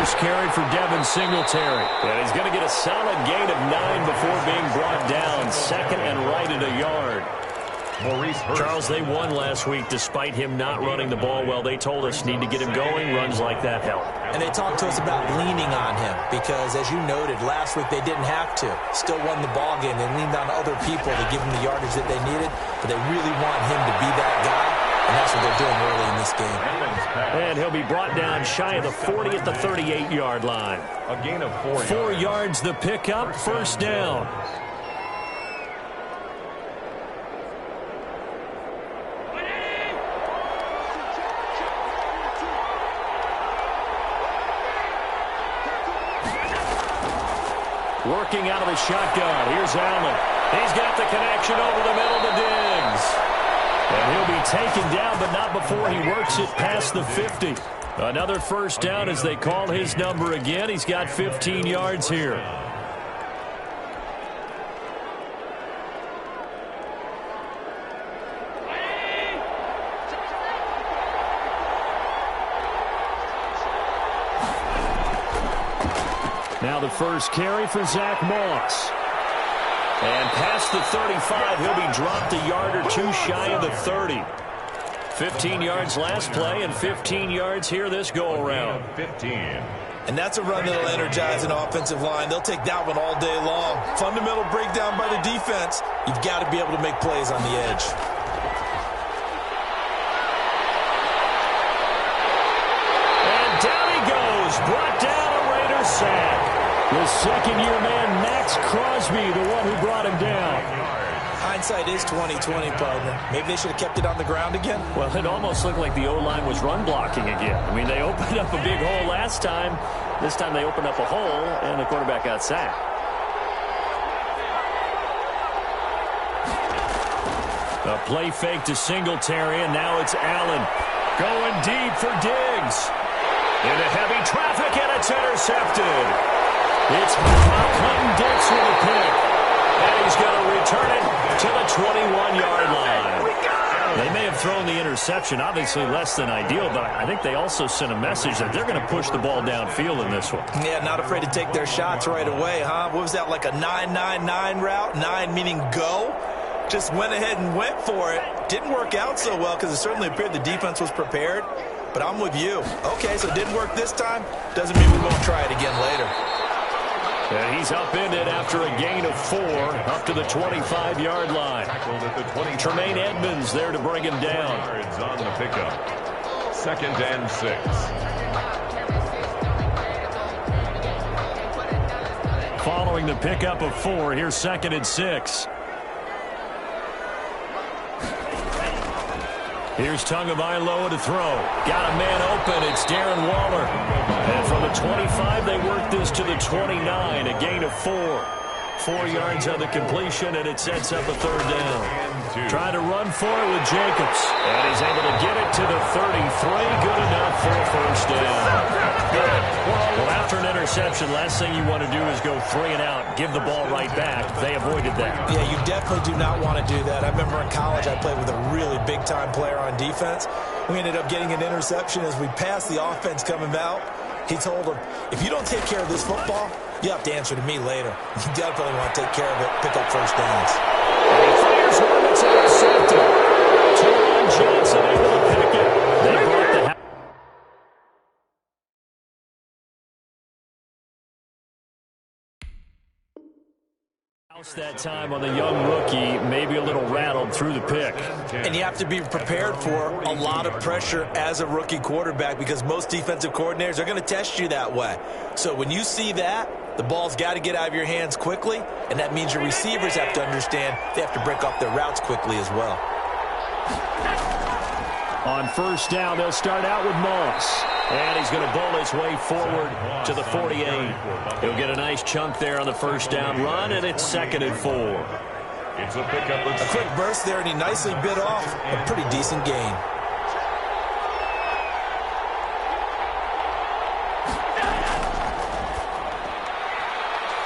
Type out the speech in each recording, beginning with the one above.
first carry for Devin Singletary. And he's going to get a solid gain of 9 before being brought down. Second and right at a yard. Charles, they won last week despite him not running the ball well. They told us need to get him going. Runs like that help. And they talked to us about leaning on him because, as you noted, last week they didn't have to. Still won the ball game. They leaned on other people to give him the yardage that they needed, but they really want him to be that guy, and that's what they're doing early in this game. And he'll be brought down shy of the 40 at the 38-yard line. A gain of 4 yards. 4 yards the pickup, first down. Working out of the shotgun. Here's Allen. He's got the connection over the middle to Diggs. And he'll be taken down, but not before he works it past the 50. Another first down as they call his number again. He's got 15 yards here. Now the first carry for Zach Moss. And past the 35, he'll be dropped a yard or two shy of the 30. 15 yards last play and 15 yards here this go-around. 15. And that's a run that'll energize an offensive line. They'll take that one all day long. Fundamental breakdown by the defense. You've got to be able to make plays on the edge. And down he goes. Brought down a Raider sack. The second-year man, Max Crosby, the one who brought him down. Hindsight is 20/20, partner. Maybe they should have kept it on the ground again. Well, it almost looked like the O-line was run blocking again. I mean, they opened up a big hole last time. This time they opened up a hole, and the quarterback got sacked. A play fake to Singletary, and now it's Allen. Going deep for Diggs. Into heavy traffic, and it's intercepted. It's Malcolm Dix with a pick. And he's going to return it to the 21-yard line. They may have thrown the interception, obviously less than ideal, but I think they also sent a message that they're going to push the ball downfield in this one. Yeah, not afraid to take their shots right away, huh? What was that, like a 9-9-9 route? 9 meaning go? Just went ahead and went for it. Didn't work out so well because it certainly appeared the defense was prepared. But I'm with you. Okay, so it didn't work this time. Doesn't mean we won't try it again later. And he's upended after a gain of 4 up to the 25-yard line. Tremaine Edmonds there to bring him down. Yards on the pickup. 2nd and 6. Following the pickup of 4, here's 2nd and 6. Here's Tagovailoa to throw. Got a man open. It's Darren Waller. And from the 25, they work this to the 29. A gain of 4. 4 yards on the completion, and it sets up a third down. Trying to run for it with Jacobs. And he's able to get it to the 33. Good enough for a first down. Well, after an interception, last thing you want to do is go 3 and out, give the ball right back. They avoided that. Yeah, you definitely do not want to do that. I remember in college I played with a really big-time player on defense. We ended up getting an interception as we passed the offense coming out. He told him, if you don't take care of this football, you have to answer to me later. You definitely want to take care of it, pick up first downs. And he fires one that's intercepted. Taron Johnson able to pick it. They brought the house that time on the young rookie, maybe a little rattled through the pick. And you have to be prepared for a lot of pressure as a rookie quarterback because most defensive coordinators are going to test you that way. So when you see that, the ball's got to get out of your hands quickly, and that means your receivers have to understand they have to break off their routes quickly as well. On first down, they'll start out with Moss. And he's going to bowl his way forward to the 48. He'll get a nice chunk there on the first down run, and it's 2nd and 4. It's a pickup. A quick burst there, and he nicely bit off a pretty decent gain.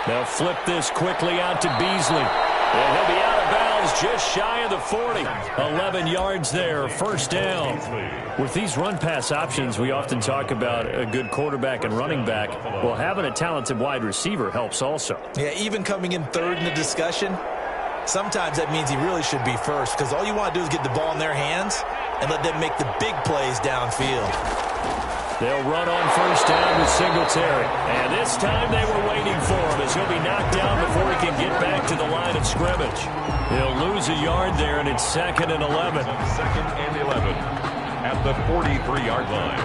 They'll flip this quickly out to Beasley. And he'll be out of of bounds just shy of the 40. 11 yards there, first down. With these run-pass options, we often talk about a good quarterback and running back. Well, having a talented wide receiver helps also. Yeah, even coming in third in the discussion, sometimes that means he really should be first because all you want to do is get the ball in their hands and let them make the big plays downfield. They'll run on first down with Singletary. And this time they were waiting for him as he'll be knocked down before he can get back to the line of scrimmage. He'll lose a yard there, and it's 2nd and 11. 2nd and 11 at the 43-yard line.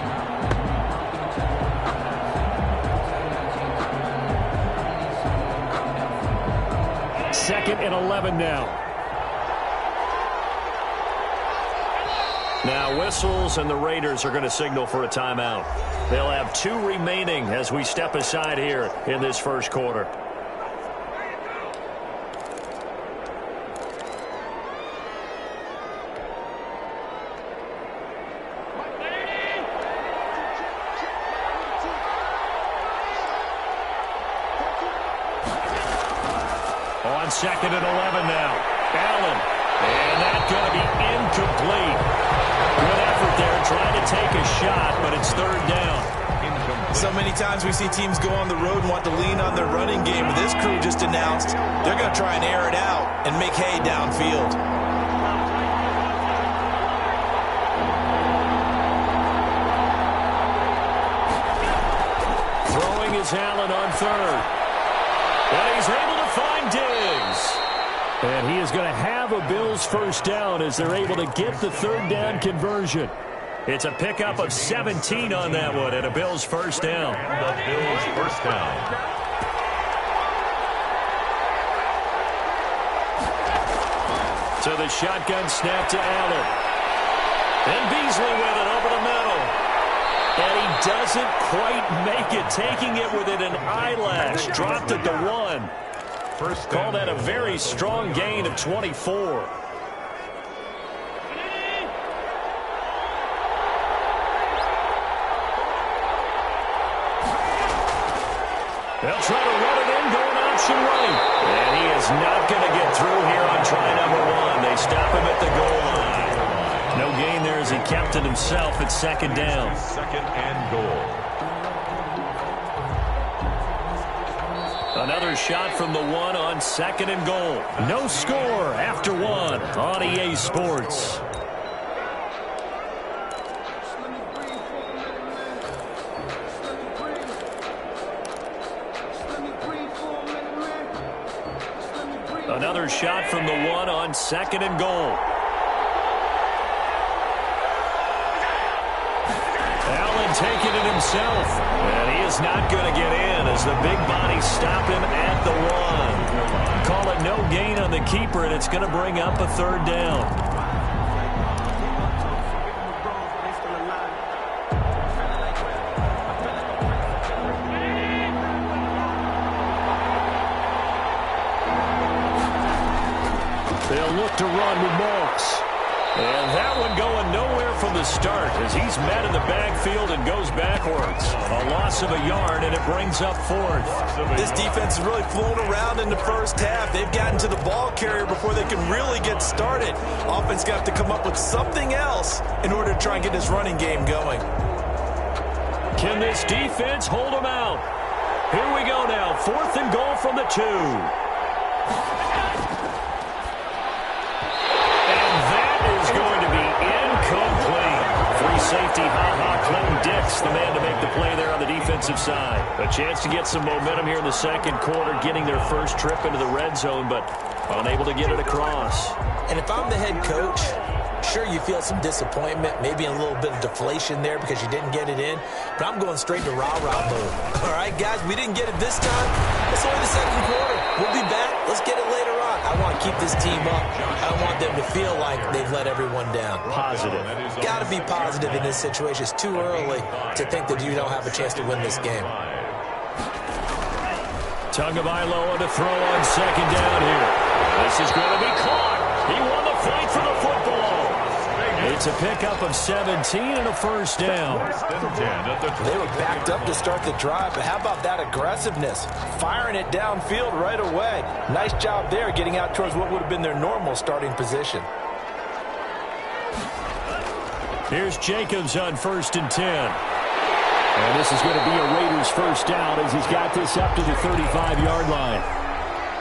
Second and 11 now. Now whistles, and the Raiders are going to signal for a timeout. They'll have 2 remaining as we step aside here in this first quarter. On 2nd and 11 now. Allen. And that's going to be incomplete. Good effort there, trying to take a shot, but it's 3rd down. So many times we see teams go on the road and want to lean on their running game. But this crew just announced they're going to try and air it out and make hay downfield. Throwing is Allen on 3rd. And he's able to find Diggs. And he is going to have a Bills first down as they're able to get the 3rd down conversion. It's a pickup of 17 on that one and a Bills first down. The Bills first down. So the shotgun snap to Allen. And Beasley with it over the middle. And he doesn't quite make it, taking it within an eyelash. Dropped at the 1. Call that a very strong gain of 24. They'll try to run it in, going option right. And he is not going to get through here on try number 1. They stop him at the goal line. No gain there as he kept it himself at 2nd down. 2nd and goal. Another shot from the 1 on 2nd and goal. No score after 1 on EA Sports. Another shot from the 1 on 2nd and goal. Allen taking it himself. And he is not going to get in as the big body stop him at the 1. Call it no gain on the keeper, and it's going to bring up a 3rd down. They'll look to run with Moss. And that one going nowhere from the start as he's met in the backfield and goes backwards. A loss of a yard, and it brings up 4th. This defense has really flown around in the first half. They've gotten to the ball carrier before they can really get started. Offense got to come up with something else in order to try and get this running game going. Can this defense hold them out? Here we go now. 4th and goal from the 2. Safety, Clinton Dix, the man to make the play there on the defensive side. A chance to get some momentum here in the 2nd quarter, getting their first trip into the red zone, but unable to get it across. And if I'm the head coach, sure, you feel some disappointment, maybe a little bit of deflation there because you didn't get it in, but I'm going straight to rah-rah mode. All right, guys, we didn't get it this time. It's only the 2nd quarter. We'll be back. Let's get it later on. I want to keep this team up. I don't want them to feel like they've let everyone down. Positive. Got to be positive in this situation. It's too early to think that you don't have a chance to win this game. Tagovailoa to throw on 2nd down here. This is going to be caught. He won the fight for the football. He It's a pickup of 17 and a first down. They were backed up to start the drive, but how about that aggressiveness? Firing it downfield right away. Nice job there getting out towards what would have been their normal starting position. Here's Jacobs on 1st and 10. And this is going to be a Raiders first down as he's got this up to the 35-yard line.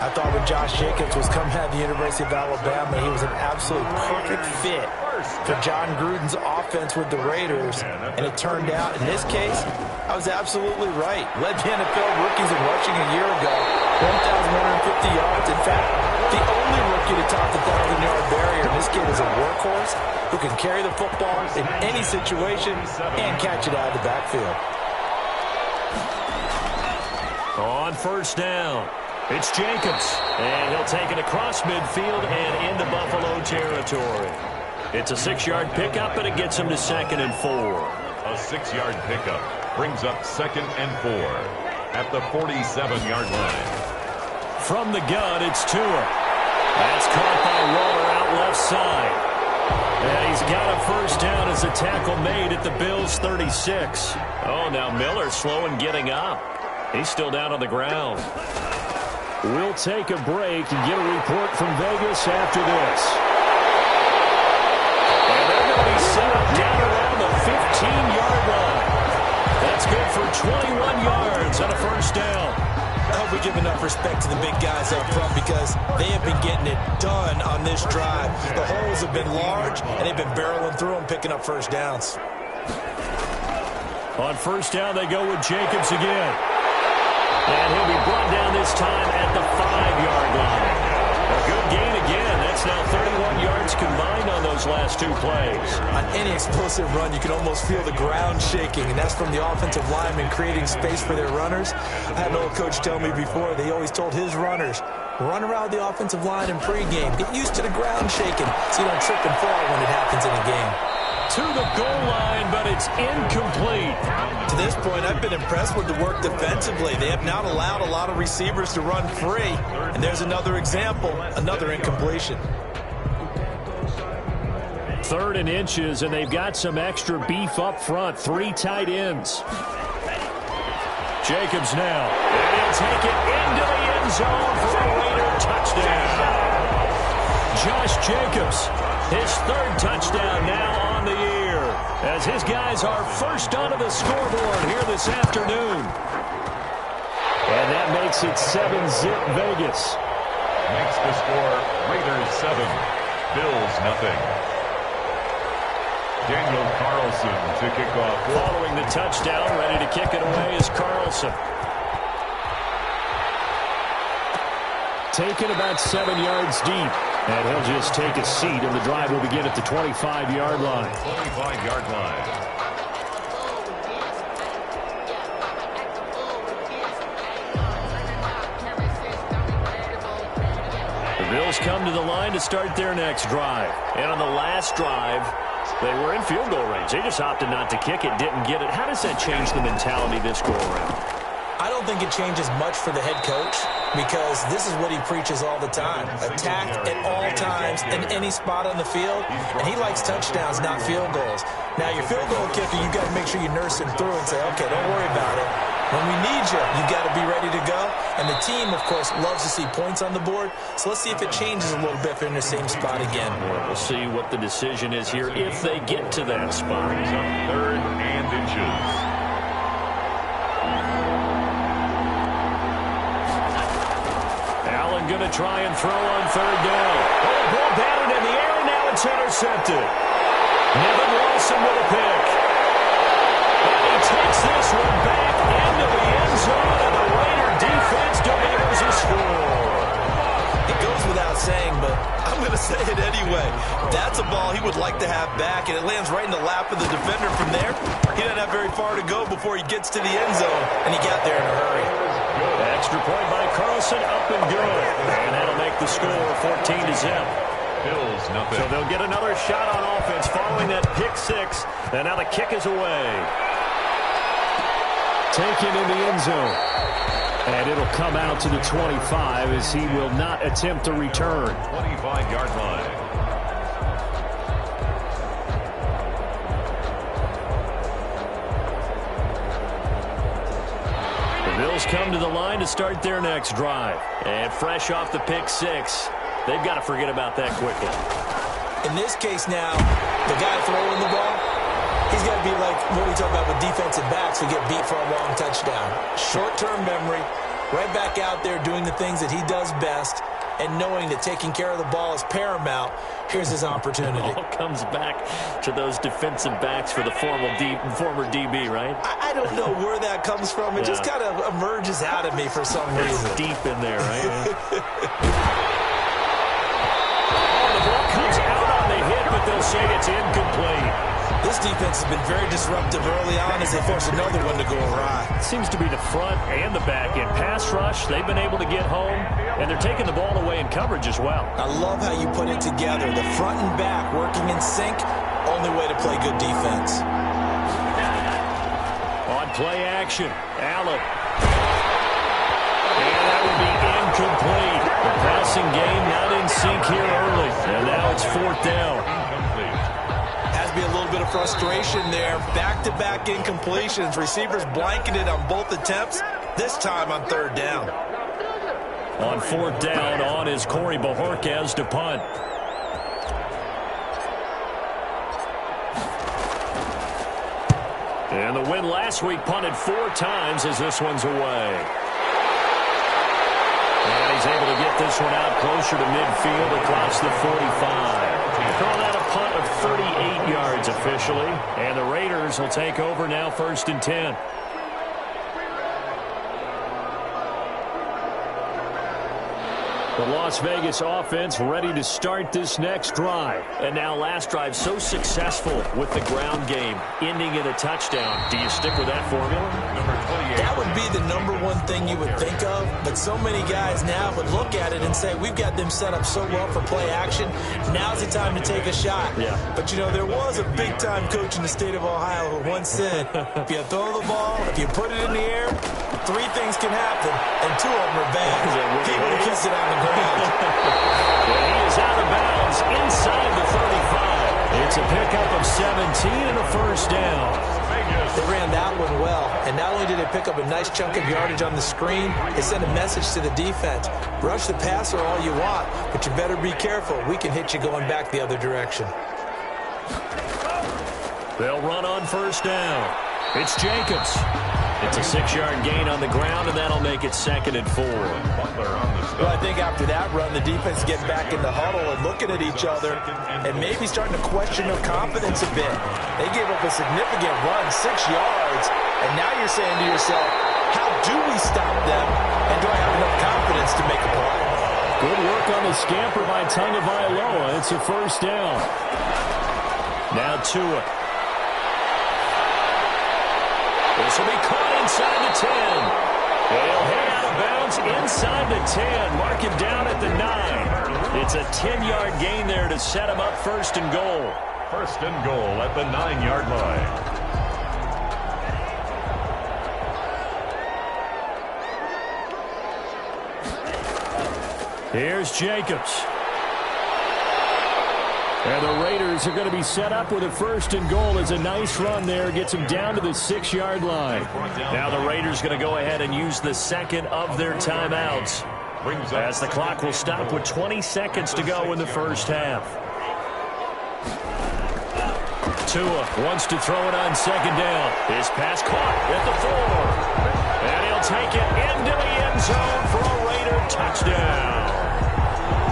I thought when Josh Jacobs was coming out of the University of Alabama, he was an absolute perfect fit for John Gruden's offense with the Raiders. And it turned out, in this case, I was absolutely right. Led the NFL rookies in rushing a year ago, 1,150 yards. In fact, the only rookie to top the 1,000-yard barrier in this kid is a workhorse who can carry the football in any situation and catch it out of the backfield. On first down, it's Jacobs, and he'll take it across midfield and into Buffalo territory. It's a 6-yard pickup, and it gets him to 2nd and 4. A 6-yard pickup brings up 2nd and 4 at the 47-yard line. From the gun, it's Tua. That's caught by Waller out left side. And he's got a first down as a tackle made at the Bills' 36. Oh, now Miller slow in getting up. He's still down on the ground. We'll take a break and get a report from Vegas after this. And they're going to be set up down around the 15-yard line. That's good for 21 yards on a first down. I hope we give enough respect to the big guys up front because they have been getting it done on this drive. The holes have been large, and they've been barreling through them, picking up first downs. On first down, they go with Jacobs again. And he'll be brought down this time at the 5-yard line. A good gain again. That's now 31 yards combined on those last 2 plays. On any explosive run, you can almost feel the ground shaking, and that's from the offensive linemen creating space for their runners. I had an old coach tell me before, they always told his runners, run around the offensive line in pregame. Get used to the ground shaking so you don't trip and fall when it happens in a game. To the goal line, but it's incomplete. To this point, I've been impressed with the work defensively. They have not allowed a lot of receivers to run free. And there's another example, another incompletion. 3rd and inches, and they've got some extra beef up front. 3 tight ends. Jacobs now. And he'll take it into the end zone for a Raider touchdown. Josh Jacobs, his 3rd touchdown now on the year, as his guys are first onto the scoreboard here this afternoon. And that makes it 7-zip Vegas. Makes the score Raiders 7, Bills nothing. Daniel Carlson to kick off. Following the touchdown, ready to kick it away is Carlson. Taken about 7 yards deep. And he'll just take a seat, and the drive will begin at the 25-yard line. 25-yard line. The Bills come to the line to start their next drive. And on the last drive, they were in field goal range. They just opted not to kick it, didn't get it. How does that change the mentality this go-around? I don't think it changes much for the head coach because this is what he preaches all the time. Attack at all times in any spot on the field, and he likes touchdowns, not field goals. Now, your field goal kicker, you got to make sure you nurse him through and say, okay, don't worry about it. When we need you, you got to be ready to go. And the team, of course, loves to see points on the board. So let's see if it changes a little bit if they're in the same spot again. We'll see what the decision is here if they get to that spot. 3rd and inches. Allen going to try and throw on 3rd down. Oh, ball batted in the air, and now it's intercepted. Nevin Lawson with a pick. And he takes this one back into the end zone, and the Raider defense delivers a score. It goes without saying, but I'm going to say it anyway. That's a ball he would like to have back, and it lands right in the lap of the defender from there. He doesn't have very far to go before he gets to the end zone, and he got there in a hurry. Extra point by Carlson, up and good. And that'll make the score 14-zip. Bills nothing. So they'll get another shot on offense following that pick 6. And now the kick is away. Taken in the end zone. And it'll come out to the 25 as he will not attempt to return. 25-yard line. Bills come to the line to start their next drive. And fresh off the pick six, they've got to forget about that quickly. In this case now, the guy throwing the ball, he's got to be like what we talk about with defensive backs who get beat for a long touchdown. Short-term memory, right back out there doing the things that he does best, and knowing that taking care of the ball is paramount. Here's his opportunity. It all comes back to those defensive backs for the former DB, right? I don't know where that comes from. It just kind of emerges out of me for some reason. It's deep in there, right? The ball comes out on the hit, but they'll say it's incomplete. This defense has been very disruptive early on as they force another one to go awry. It seems to be the front and the back end. Pass rush, they've been able to get home, and they're taking the ball away in coverage as well. I love how you put it together. The front and back working in sync, only way to play good defense. On play action, Allen. And that will be incomplete. The passing game not in sync here early, and now it's fourth down. Be a little bit of frustration there. Back-to-back incompletions. Receivers blanketed on both attempts, this time on third down. On fourth down, on is Corey Bojorquez to punt. And the win last week punted 4 times as this one's away. And he's able to get this one out closer to midfield across the 45. Call that a punt of 38 yards officially. And the Raiders will take over now, 1st and 10. The Las Vegas offense ready to start this next drive. And now last drive so successful with the ground game, ending in a touchdown. Do you stick with that formula? That would be the number one thing you would think of, but so many guys now would look at it and say, we've got them set up so well for play action. Now's the time to take a shot. Yeah. But, you know, there was a big-time coach in the state of Ohio who once said, if you throw the ball, if you put it in the air, 3 things can happen, and 2 of them are bad. He would have kissed it on the ground. Well, he is out of bounds inside the 35. It's a pickup of 17 and a first down. They ran that one well, and not only did they pick up a nice chunk of yardage on the screen, they sent a message to the defense. Rush the passer all you want, but you better be careful. We can hit you going back the other direction. They'll run on first down. It's Jacobs. It's a 6-yard gain on the ground, and that'll make it 2nd and 4. Well, I think after that run, the defense getting back in the huddle and looking at each other and maybe starting to question their confidence a bit. They gave up a significant run, 6 yards, and now you're saying to yourself, how do we stop them, and do I have enough confidence to make a play? Good work on the scamper by Tagovailoa. It's a first down. Now Tua. This will be caught inside the 10. They'll head out of bounds inside the 10. Mark him down at the 9. It's a 10-yard gain there to set him up 1st and goal. 1st and goal at the 9-yard line. Here's Jacobs. And the Raiders are going to be set up with a 1st and goal. As a nice run there, gets him down to the 6-yard line. Now the Raiders going to go ahead and use the second of their timeouts, as the clock will stop with 20 seconds to go in the first half. Tua wants to throw it on 2nd down. His pass caught at the 4. And he'll take it into the end zone for a Raider touchdown.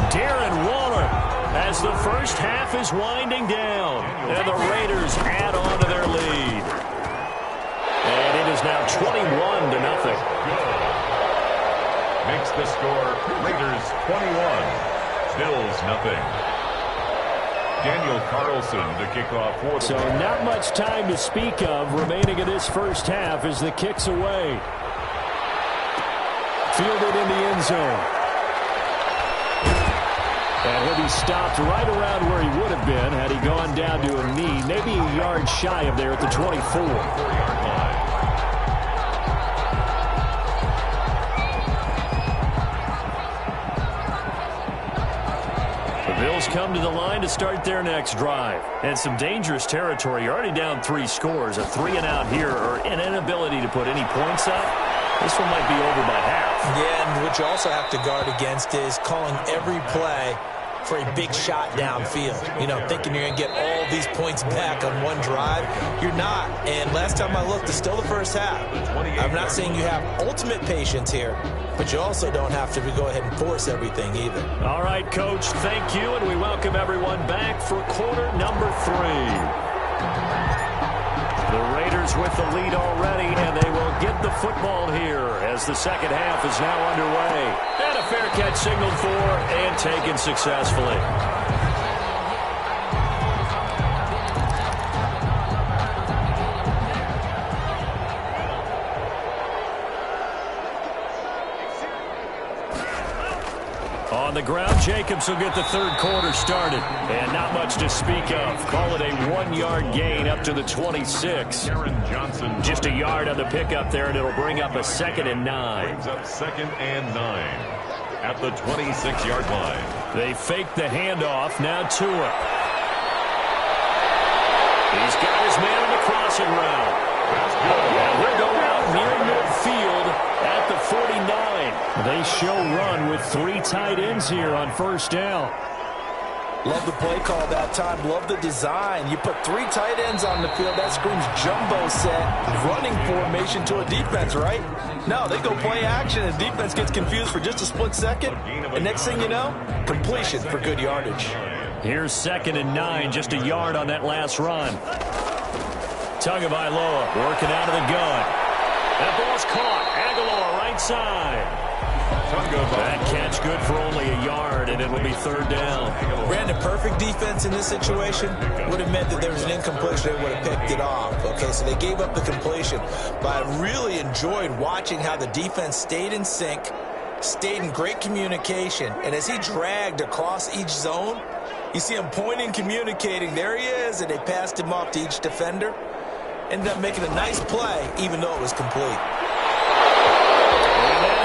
Darren Waller, as the first half is winding down, and the Raiders add on to their lead. And it is now 21-0. Makes the score Raiders 21, Bills nothing. Daniel Carlson to kick off for the... So not much time to speak of remaining in this first half as the kick's away. Fielded in the end zone. And he'll be stopped right around where he would have been had he gone down to a knee, maybe a yard shy of there at the 24. 4-yard line. The Bills come to the line to start their next drive. And some dangerous territory. You're already down 3 scores. A 3-and-out here, or an inability to put any points up. This one might be over by half. Yeah, and what you also have to guard against is calling every play for a big shot downfield. You know, thinking you're going to get all these points back on one drive. You're not. And last time I looked, it's still the first half. I'm not saying you have ultimate patience here, but you also don't have to go ahead and force everything either. All right, Coach, thank you, and we welcome everyone back for quarter number 3. The Raiders with the lead already, and they will get the football here as the second half is now underway. And a fair catch signaled for and taken successfully. On the ground, Jacobs will get the third quarter started. And not much to speak of. Call it a 1-yard gain up to the 26. Just a yard on the pickup there, and it'll bring up a 2nd and 9. Brings up 2nd and 9 at the 26-yard line. They fake the handoff. Now Tua. He's got his man on the crossing route. And he'll go out near midfield at the 49. They show run with 3 tight ends here on first down. Love the play call that time. Love the design. You put 3 tight ends on the field. That screams jumbo set, running formation to a defense, right? No, they go play action, and defense gets confused for just a split second. And next thing you know, completion for good yardage. Here's 2nd and 9, just a yard on that last run. Tagovailoa working out of the gun. That ball's caught. Aguilar right side. That catch good for only a yard, and it'll be 3rd down. Brandon, perfect defense in this situation would have meant that there was an incompletion. They would have picked it off. Okay, so they gave up the completion. But I really enjoyed watching how the defense stayed in sync, stayed in great communication, and as he dragged across each zone, you see him pointing, communicating. There he is, and they passed him off to each defender. Ended up making a nice play, even though it was complete.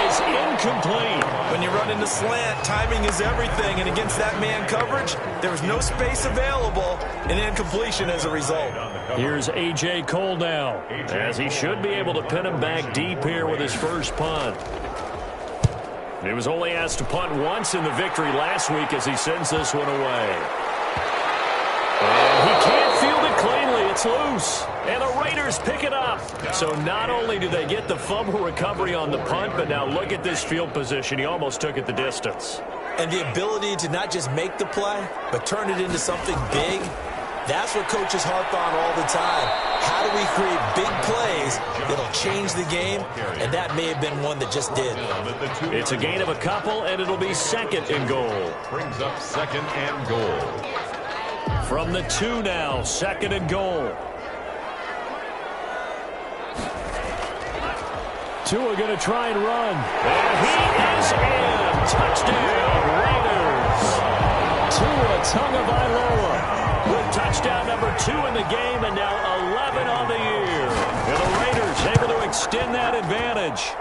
Is incomplete. When you run into slant, timing is everything, and against that man coverage, there was no space available, and incompletion as a result. Here's A.J. Cole now, as he should be able to pin him back deep here with his first punt. He was only asked to punt once in the victory last week as he sends this one away. And he can't field it cleanly. It's loose. And the Raiders pick it up. So not only do they get the fumble recovery on the punt, but now look at this field position. He almost took it the distance. And the ability to not just make the play, but turn it into something big, that's what coaches harp on all the time. How do we create big plays that'll change the game? And that may have been one that just did. It's a gain of a couple, and it'll be 2nd and goal. Brings up 2nd and goal. From the 2 now, 2nd and goal. Tua going to try and run. And he is in. Touchdown, Raiders. Tua Tagovailoa with touchdown number 2 in the game, and now 11 on the year. And the Raiders able to extend that advantage.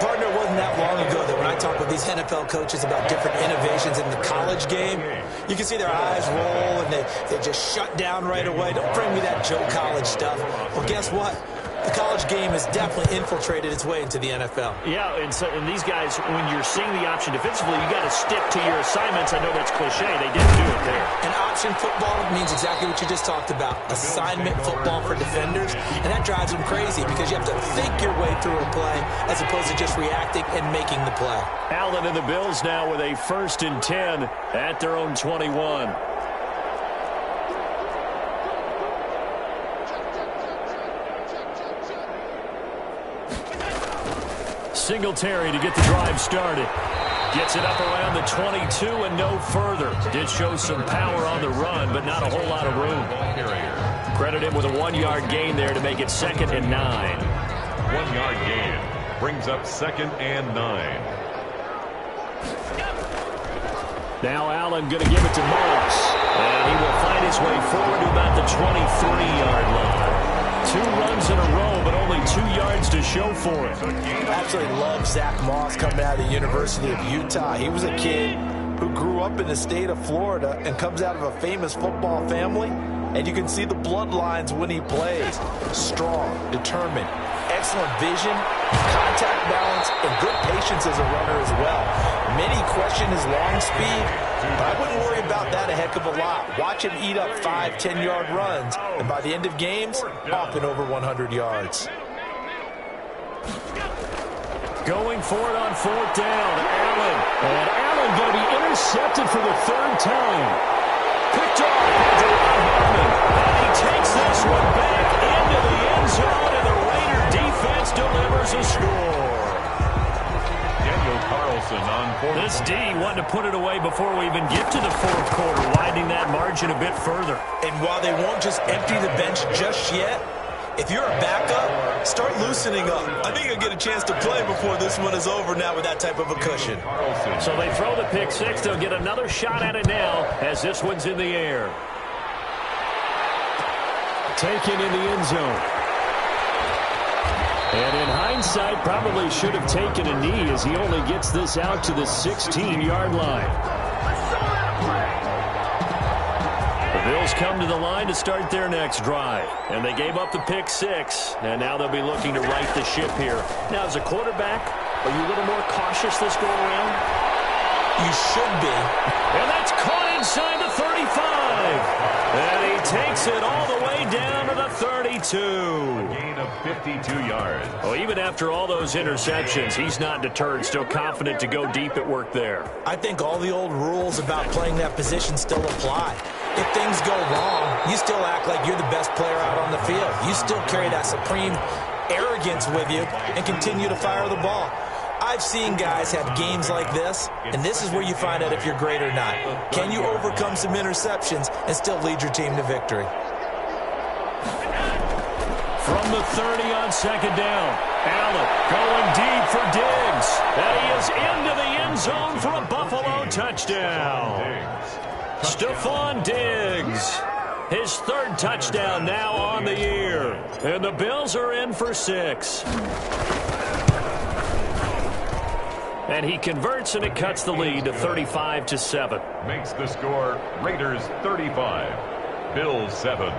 Partner, it wasn't that long ago that when I talk with these NFL coaches about different innovations in the college game, you can see their eyes roll and they just shut down right away. Don't bring me that Joe College stuff. Well, guess what? The college game has definitely infiltrated its way into the NFL. Yeah, and these guys, when you're seeing the option defensively, you got to stick to your assignments. I know that's cliche. They didn't do it there. And option football means exactly what you just talked about. Assignment football for defenders. And that drives them crazy because you have to think your way through a play as opposed to just reacting and making the play. Allen and the Bills now with a 1st and 10 at their own 21. Singletary to get the drive started. Gets it up around the 22 and no further. Did show some power on the run, but not a whole lot of room. Credit him with a 1-yard gain there to make it 2nd and 9. 1-yard gain brings up 2nd and 9. Now Allen going to give it to Moss. And he will find his way forward to about the 23-yard line. 2 runs in a row, but only 2 yards to show for it. Absolutely love Zach Moss coming out of the University of Utah. He was a kid who grew up in the state of Florida and comes out of a famous football family. And you can see the bloodlines when he plays. Strong, determined, excellent vision, contact balance, and good patience as a runner as well. Many question his long speed, but I wouldn't worry about that a heck of a lot. Watch him eat up 5, 10-yard runs, and by the end of games, often over 100 yards. Going for it on 4th down, Allen. And Allen going to be intercepted for the 3rd time. Picked off by Deron Harmon. And he takes this one back into the end zone, and the Raider defense delivers a score. Daniel Carlson on 4th. This D wanting to put it away before we even get to the 4th quarter, widening that margin a bit further. And while they won't just empty the bench just yet, if you're a backup, start loosening up. I think you'll get a chance to play before this one is over now with that type of a cushion. So they throw the pick six. They'll get another shot at it now as this one's in the air. Taken in the end zone. And in hindsight, probably should have taken a knee as he only gets this out to the 16-yard line. The Bills come to the line to start their next drive. And they gave up the pick six. And now they'll be looking to right the ship here. Now, as a quarterback, are you a little more cautious this go around? You should be. And that's caught inside the 35. And he takes it all the way down to the 32. A gain of 52 yards. Well, even after all those interceptions, he's not deterred, still confident to go deep at work there. I think all the old rules about playing that position still apply. If things go wrong, you still act like you're the best player out on the field. You still carry that supreme arrogance with you and continue to fire the ball. I've seen guys have games like this, and this is where you find out if you're great or not. Can you overcome some interceptions and still lead your team to victory? From the 30 on 2nd down, Allen going deep for Diggs. And he is into the end zone for a Buffalo touchdown. Stephon Diggs, his 3rd touchdown now on the year. And the Bills are in for 6. And he converts, and it cuts the lead to 35-7. Makes the score Raiders 35, Bills 7.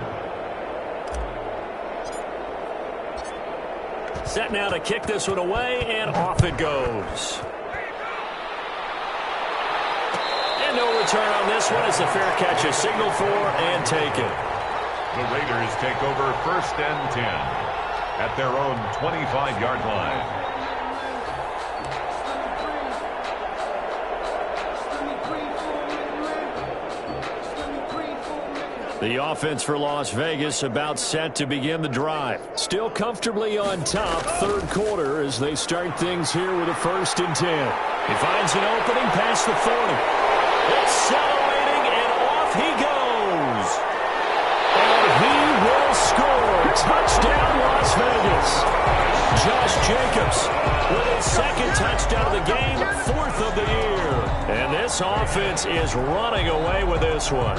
Set now to kick this one away, and off it goes. And no return on this one as the fair catch is signaled for and taken. The Raiders take over 1st and 10 at their own 25-yard line. The offense for Las Vegas about set to begin the drive. Still comfortably on top, 3rd quarter as they start things here with a 1st and 10. He finds an opening past the 40. Accelerating, and off he goes. And he will score. Touchdown, Las Vegas. Josh Jacobs with his 2nd touchdown of the game, 4th of the year. And this offense is running away with this one.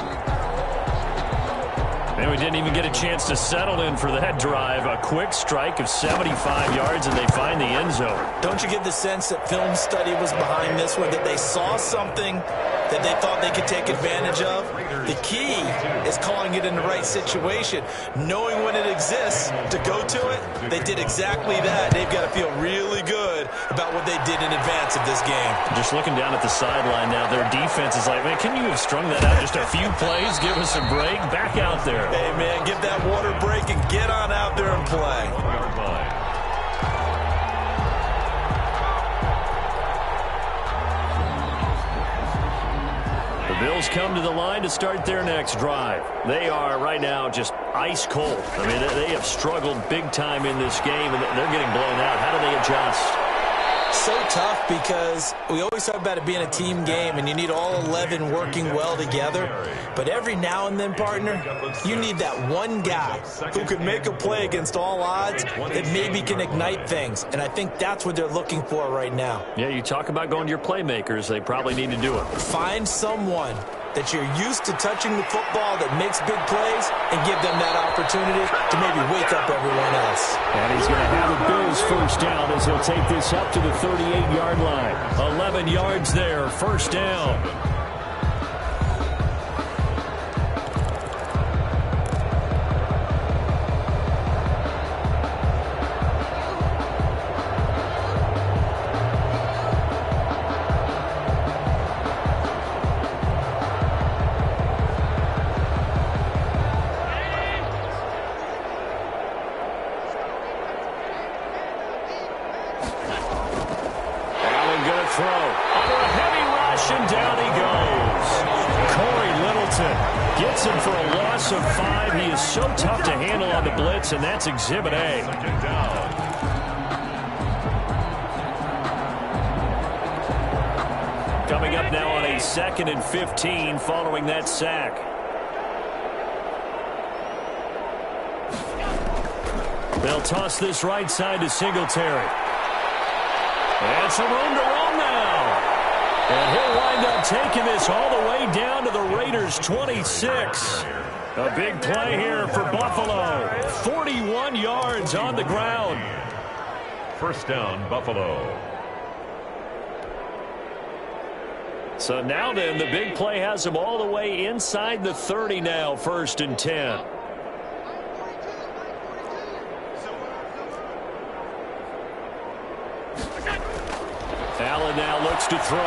And we didn't even get a chance to settle in for that drive. A quick strike of 75 yards, and they find the end zone. Don't you get the sense that film study was behind this one, that they saw something that they thought they could take advantage of? The key is calling it in the right situation. Knowing when it exists to go to it, they did exactly that. They've got to feel really good about what they did in advance of this game. Just looking down at the sideline now, their defense is like, man, can you have strung that out just a few plays? Give us a break. Back out there. Hey, man, give that water break and get on out there and play. The Bills come to the line to start their next drive. They are right now just ice cold. I mean, they have struggled big time in this game, and they're getting blown out. How do they adjust? So tough because we always talk about it being a team game and you need all 11 working well together. But every now and then, partner, you need that one guy who can make a play against all odds that maybe can ignite things. And I think that's what they're looking for right now. Yeah, you talk about going to your playmakers. They probably need to do it. Find someone that you're used to touching the football that makes big plays and give them that opportunity to maybe wake up everyone else. And he's going to have a Bills 1st down as he'll take this up to the 38-yard line. 11 yards there, 1st down. throw. Under a heavy rush, and down he goes. Corey Littleton gets him for a loss of 5. He is so tough to handle on the blitz, and that's Exhibit A. Coming up now on a 2nd and 15 following that sack. They'll toss this right side to Singletary. And some room to roam now. And he'll wind up taking this all the way down to the Raiders' 26. A big play here for Buffalo. 41 yards on the ground. First down, Buffalo. So now then, the big play has them all the way inside the 30 now, 1st and 10. Allen now looks to throw.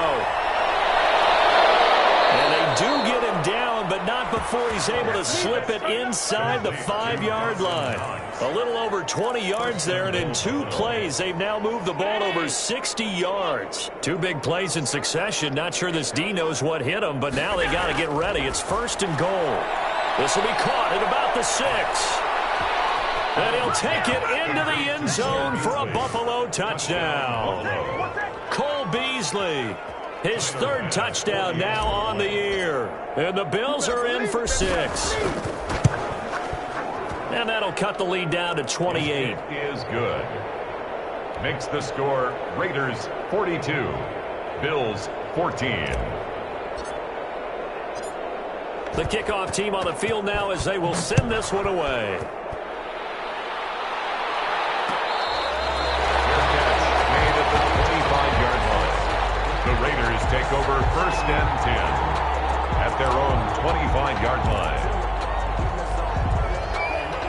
And they do get him down, but not before he's able to slip it inside the 5-yard line. A little over 20 yards there, and in 2 plays, they've now moved the ball over 60 yards. 2 big plays in succession. Not sure this D knows what hit him, but now they got to get ready. It's 1st and goal. This will be caught at about the 6. And he'll take it into the end zone for a Buffalo touchdown. Cole Beasley, his 3rd touchdown now on the year. And the Bills are in for 6. And that'll cut the lead down to 28. It is good. Makes the score Raiders 42, Bills 14. The kickoff team on the field now as they will send this one away. The Raiders take over 1st and 10 at their own 25-yard line.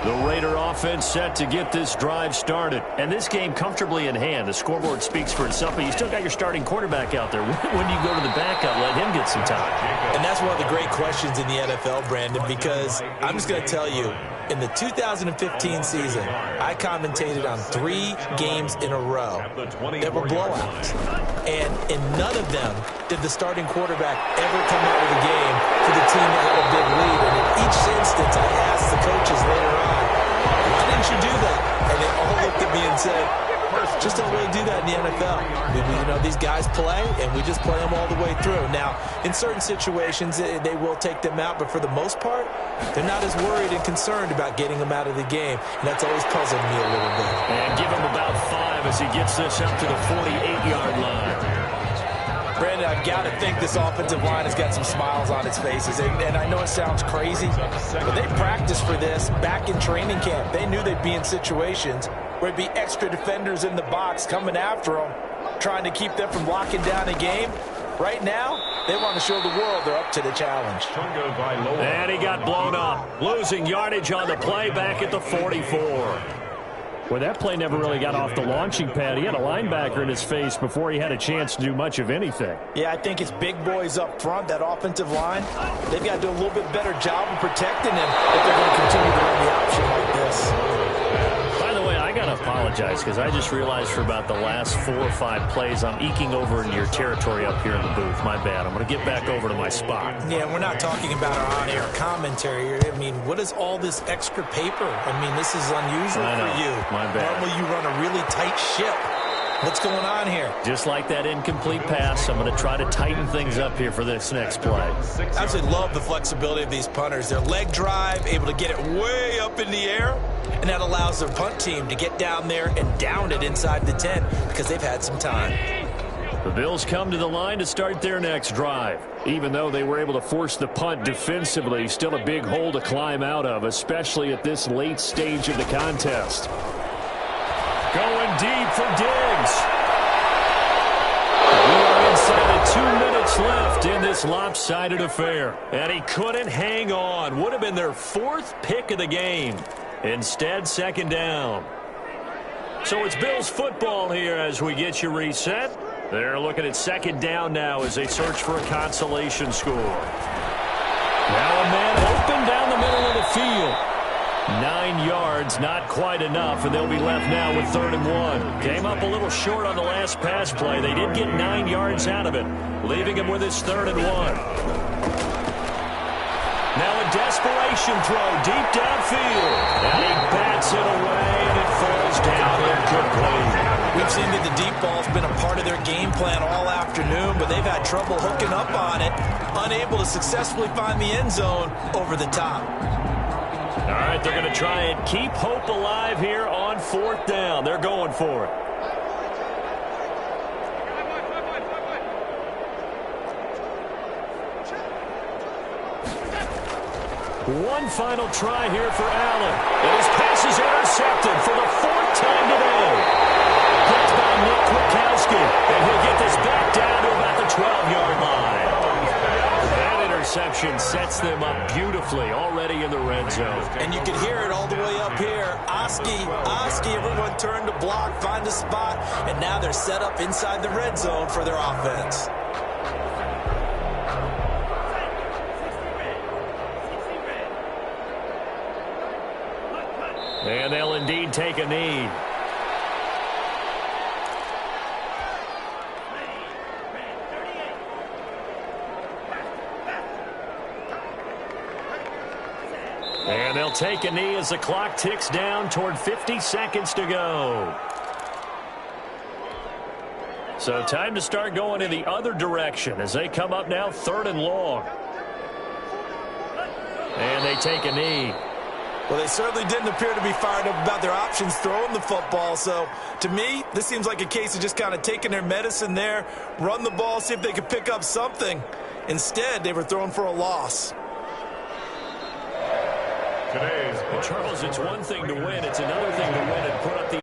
The Raider offense set to get this drive started. And this game comfortably in hand. The scoreboard speaks for itself, but you still got your starting quarterback out there. When you go to the backup, let him get some time. And that's one of the great questions in the NFL, Brandon, because I'm just going to tell you, in the 2015 season, I commentated on 3 games in a row that were blowouts. And in none of them did the starting quarterback ever come out of the game for the team that had a big lead. And in each instance, I asked the coaches later on, why didn't you do that? And they all looked at me and said, just don't really do that in the NFL. You know, these guys play, and we just play them all the way through. Now, in certain situations, they will take them out, but for the most part, they're not as worried and concerned about getting them out of the game, and that's always puzzled me a little bit. And give him about 5 as he gets this up to the 48-yard line. Brandon, I've got to think this offensive line has got some smiles on its faces. And I know it sounds crazy, but they practiced for this back in training camp. They knew they'd be in situations where it'd be extra defenders in the box coming after them, trying to keep them from locking down a game. Right now, they want to show the world they're up to the challenge. And he got blown up, losing yardage on the play back at the 44. Well, that play never really got off the launching pad. He had a linebacker in his face before he had a chance to do much of anything. Yeah, I think it's big boys up front, that offensive line. They've got to do a little bit better job of protecting him if they're going to continue to run the option like this. By the way, I got to apologize because I just realized for about the last 4 or 5 plays I'm eking over into your territory up here in the booth. My bad. I'm going to get back over to my spot. Yeah, we're not talking about our on-air commentary. I mean, what is all this extra paper? I mean, this is unusual for you. My bad. Normally you run a really tight ship. What's going on here? Just like that incomplete pass, I'm going to try to tighten things up here for this next play. I absolutely love the flexibility of these punters. Their leg drive, able to get it way up in the air, and that allows their punt team to get down there and down it inside the 10 because they've had some time. The Bills come to the line to start their next drive. Even though they were able to force the punt defensively, still a big hole to climb out of, especially at this late stage of the contest. Going deep for Diggs. We are inside of 2 minutes left in this lopsided affair. And he couldn't hang on. Would have been their 4th pick of the game. Instead, 2nd down. So it's Bills football here as we get you reset. They're looking at 2nd down now as they search for a consolation score. Now a man open down the middle of the field. 9 yards, not quite enough, and they'll be left now with 3rd and 1. Came up a little short on the last pass play. They did get 9 yards out of it, leaving him with his 3rd and 1. Now a desperation throw deep downfield. And he bats it away, and it falls down incomplete. We've seen that the deep ball's been a part of their game plan all afternoon, but they've had trouble hooking up on it, unable to successfully find the end zone over the top. All right, they're going to try and keep hope alive here on 4th down. They're going for it. One final try here for Allen. And his pass is intercepted for the 4th time today. Picked by Nick Kwiatkowski. And he'll get this back down to about the 12-yard line. That interception sets them up beautifully already in the red zone. And you can hear it all the way up here. Oski, everyone turned to block, find a spot, and now they're set up inside the red zone for their offense. And they'll indeed take a knee. And they'll take a knee as the clock ticks down toward 50 seconds to go. So time to start going in the other direction as they come up now 3rd and long. And they take a knee. Well, they certainly didn't appear to be fired up about their options throwing the football. So, to me, this seems like a case of just kind of taking their medicine there, run the ball, see if they could pick up something. Instead, they were throwing for a loss. Charles, it's one thing to win. It's another thing to win and put up the